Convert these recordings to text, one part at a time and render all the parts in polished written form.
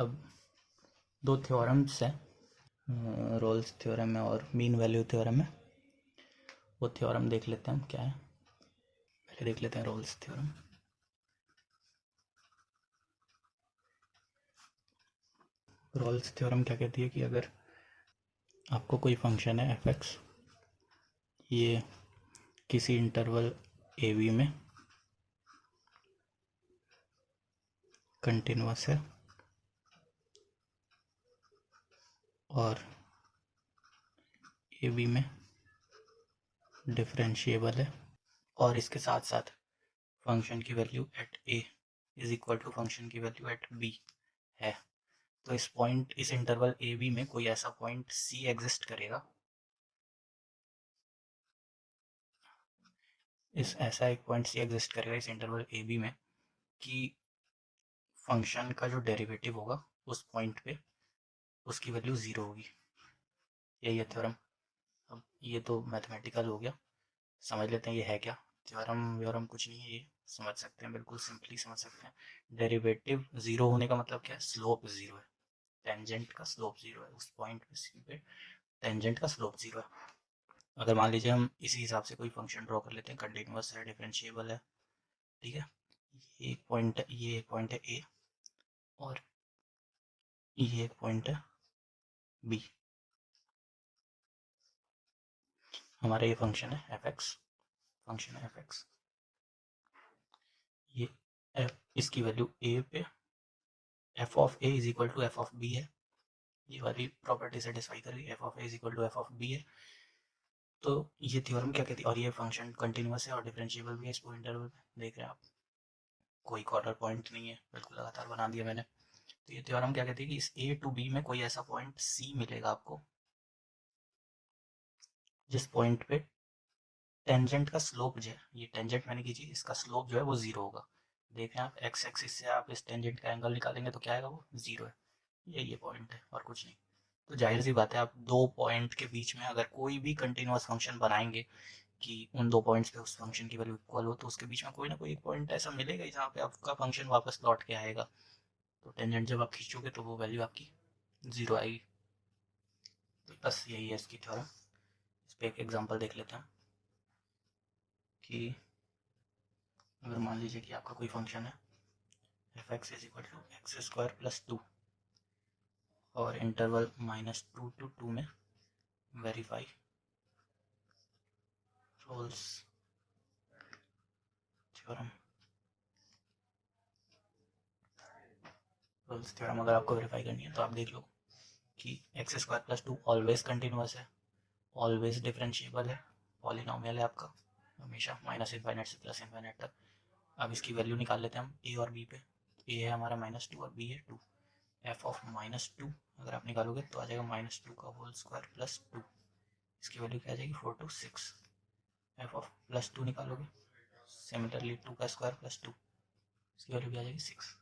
अब दो थ्योरम्स हैं, रोल्स थ्योरम है और मीन वैल्यू थ्योरम है। वो थ्योरम देख लेते हैं हम क्या है। पहले देख लेते हैं रोल्स थ्योरम। रोल्स थ्योरम क्या कहती है कि अगर आपको कोई फंक्शन है एफ एक्स, ये किसी इंटरवल ए बी में कंटिन्यूअस है और ए बी में डिफरेंशिएबल है, और इसके साथ साथ फंक्शन की value at a is equal to function की वैल्यू एट बी है, तो इस इंटरवल ए बी में कोई ऐसा पॉइंट सी एग्जिस्ट करेगा, ऐसा एक पॉइंट सी एग्जिस्ट करेगा इस इंटरवल ए बी में कि फंक्शन का जो डेरिवेटिव होगा उस पॉइंट पे उसकी वैल्यू ज़ीरो होगी। यही है थ्योरम। अब ये तो मैथमेटिकल हो गया, समझ लेते हैं ये है क्या। थ्योरम व्योरम कुछ नहीं है, ये समझ सकते हैं, बिल्कुल सिंपली समझ सकते हैं। डेरिवेटिव ज़ीरो होने का मतलब क्या है, स्लोप ज़ीरो है, टेंजेंट का स्लोप ज़ीरो है, उस पॉइंट पे सी पे टेंजेंट का स्लोप ज़ीरो है। अगर मान लीजिए हम इसी हिसाब से कोई फंक्शन ड्रॉ कर लेते हैं, कंटिन्यूअस है, डिफरेंशिएबल है, ठीक है, ये एक पॉइंट है ए और ये एक पॉइंट है बी। हमारा ये फंक्शन है एफ एक्स, फंक्शन है एफ एक्स, ये एफ, इसकी वैल्यू ए पे f of a is equal to f of b है, ये वाली प्रॉपर्टी सेटिस्फाई कर रही है, f of a is equal to f of b है। तो ये थ्योरम क्या कहती है, और ये फंक्शन कंटिन्यूअस है और डिफरेंशिएबल भी है, इसको इंटरवल पे देख रहे हैं आप, कोई कॉर्नर पॉइंट नहीं है, बिल्कुल लगातार बना दिया मैंने। तो ये थ्योरम क्या कहती है कि इस ए टू बी में कोई ऐसा पॉइंट सी मिलेगा आपको जिस पॉइंट पे टेंजेंट का स्लोप जो है, ये टेंजेंट मैंने खींची, इसका स्लोप जो है वो जीरो होगा। देखें आप, एक्स एक्सिस से आप इस टेंजेंट का एंगल निकालेंगे तो क्या आएगा, वो जीरो है। ये पॉइंट है और कुछ नहीं। तो जाहिर सी बात है, आप दो पॉइंट के बीच में अगर कोई भी कंटिन्यूअस फंक्शन बनाएंगे कि उन दो पॉइंट्स पे उस फंक्शन की वैल्यू इक्वल हो, तो उसके बीच में कोई ना कोई एक पॉइंट ऐसा मिलेगा ही जहाँ पे आपका फंक्शन वापस लौट के आएगा। तो टेंजेंट जब आप खींचोगे तो वो वैल्यू आपकी जीरो आएगी। तो बस यही है इसकी थ्योरम। इस पर एक एग्जाम्पल देख लेते हैं कि अगर मान लीजिए कि आपका कोई फंक्शन है f x is equal to x square plus two और इंटरवल -2 to 2 में verify Rolle's theorem. Rolle's theorem अगर आपको वेरीफाई करनी है तो आप देख लो कि x square plus to always continuous है, ऑलवेज डिफरेंशिएबल है, पॉलिनोमियल है आपका, हमेशा माइनस इन्फाइनाइट से प्लस इन्फाइनाइट तक। अब इसकी वैल्यू निकाल लेते हैं हम ए और बी पे। ए है हमारा -2 और बी है 2। एफ ऑफ -2 अगर आप निकालोगे तो आ जाएगा -2 का होल स्क्वायर प्लस 2, इसकी वैल्यू क्या आ जाएगी 4 to 6। एफ ऑफ +2 निकालोगे, सिमिलरली 2 का स्क्वायर प्लस 2, इसकी वैल्यू क्या आ जाएगी 6।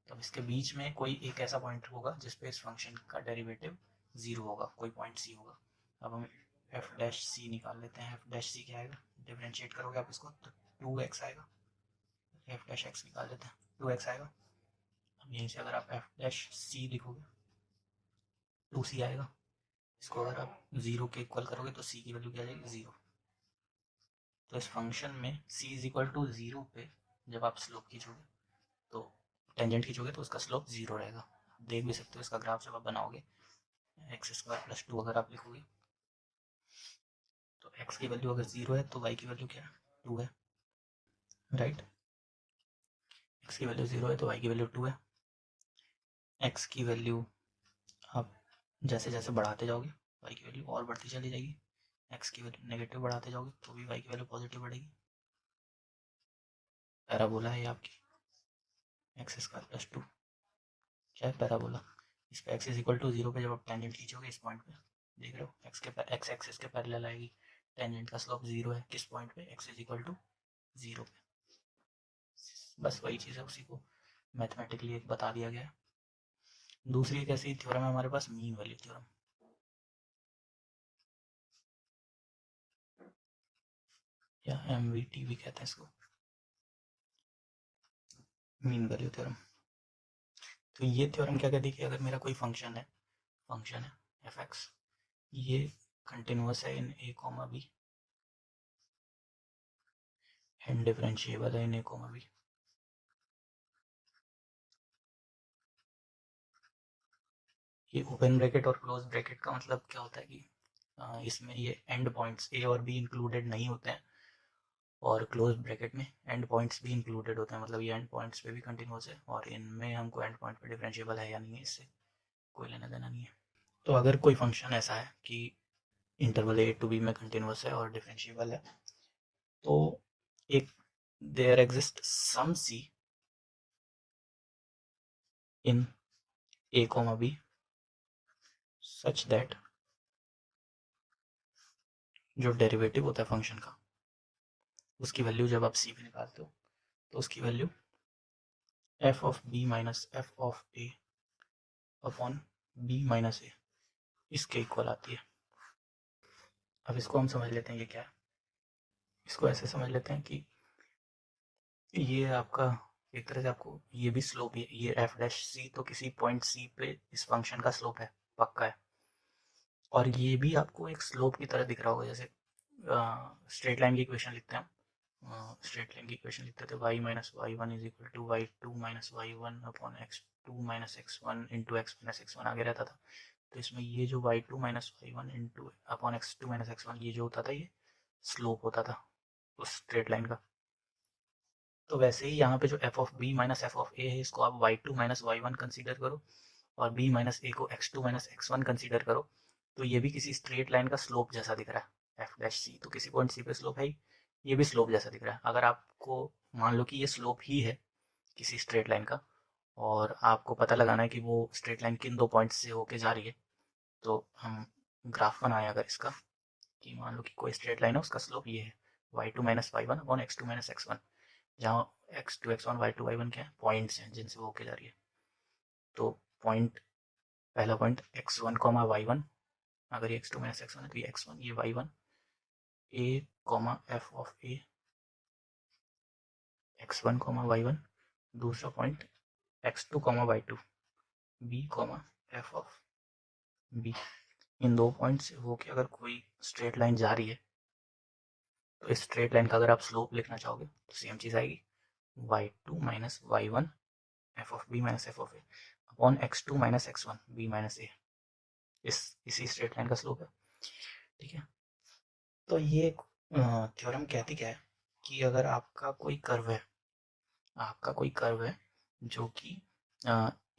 तो अब इसके बीच में कोई एक ऐसा पॉइंट होगा जिसपे इस फंक्शन का डेरिवेटिव जीरो होगा, कोई पॉइंट सी होगा। अब हम एफ डैश सी निकाल लेते हैं। एफ डैश सी क्या आएगा, डिफरेंशिएट करोगे आप इसको तो 2x आएगा। एफ डैश एक्स निकाल लेते हैं, 2x आएगा। अब यहीं से अगर आप एफ डैश सी लिखोगे 2c आएगा। इसको अगर आप जीरो के इक्वल करोगे तो c की वैल्यू क्या आ जाएगी, जीरो। तो इस फंक्शन में c is equal to zero पे जब आप स्लोप खींचोगे तो टेंजेंट खींचोगे तो उसका स्लोप जीरो रहेगा। देख भी सकते हो इसका ग्राफ जब आप बनाओगे, एक्स स्क्वायर प्लस 2 अगर आप लिखोगे तो एक्स की वैल्यू अगर जीरो है तो वाई की वैल्यू क्या है, 2 है, राइट। एक्स की वैल्यू जीरो है तो वाई की वैल्यू 2 है। एक्स की वैल्यू आप जैसे जैसे बढ़ाते जाओगे वाई की वैल्यू और बढ़ती चली जाएगी। एक्स की वैल्यू नेगेटिव बढ़ाते जाओगे तो भी वाई की वैल्यू पॉजिटिव बढ़ेगी। पैराबोला है ये आपकी एक्स स्क्वायर प्लस 2, क्या है पैराबोला। इस पे x is equal to zero पे जब आप टेंजेंट खींचोगे इस पॉइंट पे, देख रहे हो एक्स एक्सिस के पैरेलल आएगी, टेंजेंट का स्लोप जीरो है, किस पॉइंट पे, x is equal to zero पे। बस वही चीज़ है, उसी को मैथमेटिकली एक बता दिया गया है। दूसरी एक ऐसी थ्योरम है हमारे पास, मीन वैल्यू थ्योरम, या MVT भी कहते हैं इसको, मीन वैल्यू थ्योरम। तो ये थ्योरम क्या कहती है कि अगर मेरा कोई फंक्शन है एफ एक्स, ये कंटिन्यूअस है इन a comma B and differentiable है इन ए कॉमा बी। ये ओपन ब्रैकेट और क्लोज ब्रैकेट का मतलब क्या होता है कि इसमें ये एंड पॉइंट्स ए और बी इंक्लूडेड नहीं होते हैं, और क्लोज ब्रैकेट में एंड पॉइंट्स भी इंक्लूडेड होते हैं, मतलब ये एंड पॉइंट्स पे भी कंटिन्यूअस है और इनमें हमको एंड पॉइंट पे डिफरेंशिएबल है या नहीं है इससे कोई लेना देना नहीं है। तो अगर कोई फंक्शन ऐसा है कि इंटरवल ए टू बी में कंटिन्यूअस है और डिफरेंशिएबल है, तो एक there exist some c in a comma b such that जो डेरिवेटिव होता है फंक्शन का, उसकी वैल्यू जब आप सी पे निकालते हो तो उसकी value F of B minus F of A upon B minus A इसके इक्वल आती है। अब इसको हम समझ लेते हैं ये क्या है। इसको ऐसे समझ लेते हैं कि ये आपका एक तरह से आपको ये भी स्लोप है, ये एफ डैश सी तो किसी पॉइंट सी पे इस फंक्शन का स्लोप है, पक्का है, और ये भी आपको एक स्लोप की तरह दिख रहा होगा। जैसे स्ट्रेट लाइन की इक्वेशन लिखते हैं, स्ट्रेट लाइन की इक्वेशन लिखते थे y minus Y one is equal to y two minus Y one upon x two minus x one into x minus x one आगे रहता था। तो इसमें ये जो y two minus Y one into upon x two minus x one ये जो होता था ये स्लोप होता था उस स्ट्रेट लाइन का। तो वैसे ही यहाँ पे जो F of B minus F of A है इसको आप Y two minus Y one consider करो और बी माइनस ए को X two minus x one consider करो, तो ये भी किसी स्ट्रेट लाइन का स्लोप जैसा दिख रहा है। एफ डैश सी तो किसी पॉइंट सी पे स्लोप है ही, ये भी स्लोप जैसा दिख रहा है। अगर आपको मान लो कि ये स्लोप ही है किसी स्ट्रेट लाइन का और आपको पता लगाना है कि वो स्ट्रेट लाइन किन दो पॉइंट से होके जा रही है, तो हम ग्राफ बनाए अगर इसका कि मान लो कि कोई स्ट्रेट लाइन है उसका स्लोप ये है Y two minus Y one upon x two minus x one, जहाँ X two X one Y two Y one क्या है, पॉइंट्स हैं जिनसे वो होके जा रही है। तो पॉइंट पहला point X one comma Y one, अगर ये X two minus x one है तो ये एक्स वन ये Y one, A comma F of A X one comma Y one, दूसरा point X two comma Y two B comma F of B. इन दो point से हो के अगर कोई स्ट्रेट लाइन जा रही है तो इस स्ट्रेट लाइन का अगर आप स्लोप लिखना चाहोगे तो सेम चीज़ आएगी Y two minus Y one F of B minus F of A upon x two minus x one B minus A, इसी स्ट्रेट लाइन का स्लोप है। ठीक है, तो ये थ्योरम कहती क्या है कि अगर आपका कोई कर्व है, जो कि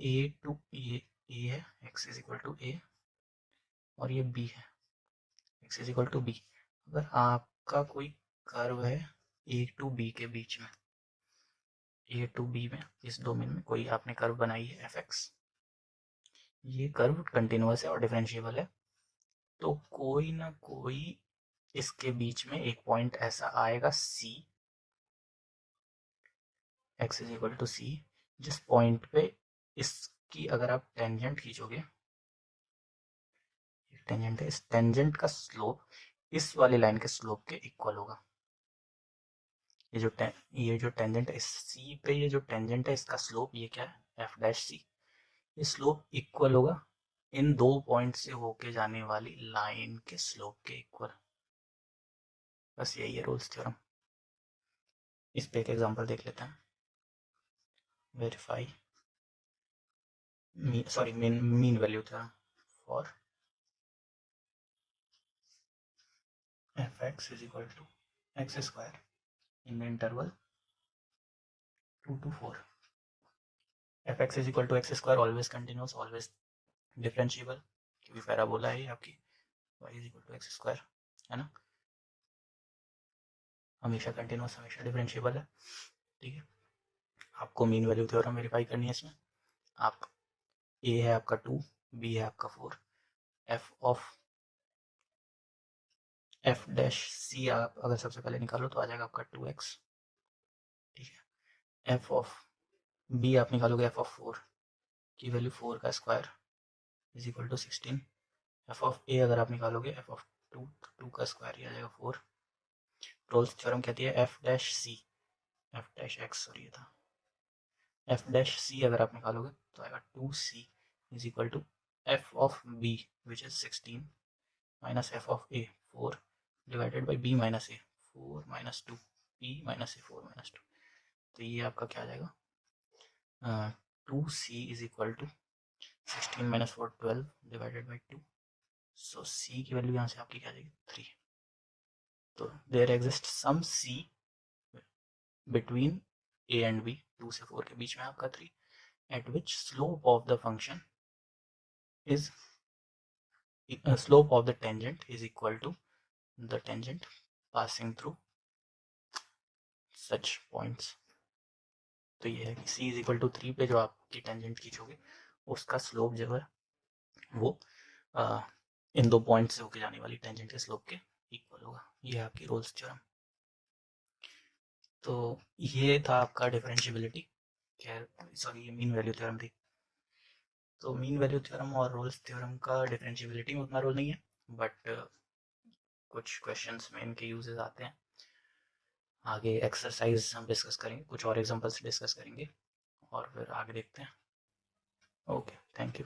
ए टू ए है, x is equal to a और ये बी है, x is equal to b. अगर आपका कोई कर्व है ए टू बी के बीच में, ए टू बी में इस डोमेन में कोई आपने कर्व बनाई है एफ एक्स, ये कर्व कंटिन्यूअस है और डिफरेंशिएबल है, तो कोई ना कोई इसके बीच में एक पॉइंट ऐसा आएगा सी, एक्स इज इक्वल टू सी, जिस पॉइंट पे इसकी अगर आप टेंजेंट खींचोगे, टेंजेंट है, इस टेंजेंट का स्लोप इस वाली लाइन के स्लोप के इक्वल होगा। ये जो टेंजेंट है इस सी पे, ये जो टेंजेंट है इसका स्लोप ये क्या है एफ डैश सी, ये स्लोप इक्वल होगा इन दो पॉइंट से होके जाने वाली लाइन के स्लोप के इक्वल। बस यही है रोल्स थ्योरम। इस पे एक एग्जांपल देख लेते हैं। Verify mean value theorem for f x is equal to x square in the interval 2 to 4। F x is equal to x square always continuous always differentiable, क्योंकि पैराबोला है आपकी y is equal to x square, है ना, हमेशा continuous हमेशा differentiable है। ठीक है, आपको मीन वैल्यू थ्योरम वेरीफाई करनी है इसमें। आप ए है आपका 2, बी है आपका 4, एफ ऑफ एफ डैश सी आप अगर सबसे पहले निकालो तो आ जाएगा आपका 2x। ठीक है, एफ ऑफ बी आप निकालोगे एफ ऑफ 4 की वैल्यू 4 का square is equal to 16। F of A अगर आप निकालोगे एफ ऑफ 2 का स्क्वायर ये आ जाएगा 4। रोल्स थ्योरम कहती है f dash c f dash x, sorry ये था एफ डैश सी अगर आप निकालोगे तो आएगा 2c is equal to f of b which is 16 minus F of a 4 divided by b minus a 4 minus 2 b minus a 4 minus 2। तो ये आपका क्या आ जाएगा 2c is equal to 16 minus 4 12 divided by 2। So c की value यहाँ से आपकी क्या आ जाएगी 3। तो there exist some c between a and b 2 से 4 के बीच में आपका 3 eight which slope of the function is slope of the tangent is equal to the tangent passing through such points। तो ये है कि c इज इक्वल टू 3 पे जो आपकी टेंजेंट खींचोगे उसका स्लोप जो है वो इन दो पॉइंट से होके जाने वाली टेंजेंट के स्लोप के इक्वल होगा। ये है आपकी रोल्स थ्योरम। तो ये था आपका डिफरेंशिएबिलिटी, खैर सॉरी ये मीन वैल्यू थ्योरम थी। तो मीन वैल्यू थ्योरम और रोल्स थ्योरम का डिफरेंशिएबिलिटी में उतना रोल नहीं है, बट कुछ क्वेश्चंस में इनके यूजेस आते हैं। आगे एक्सरसाइज हम डिस्कस करेंगे, कुछ और एग्जांपल्स डिस्कस करेंगे और फिर आगे देखते हैं। Okay, thank you.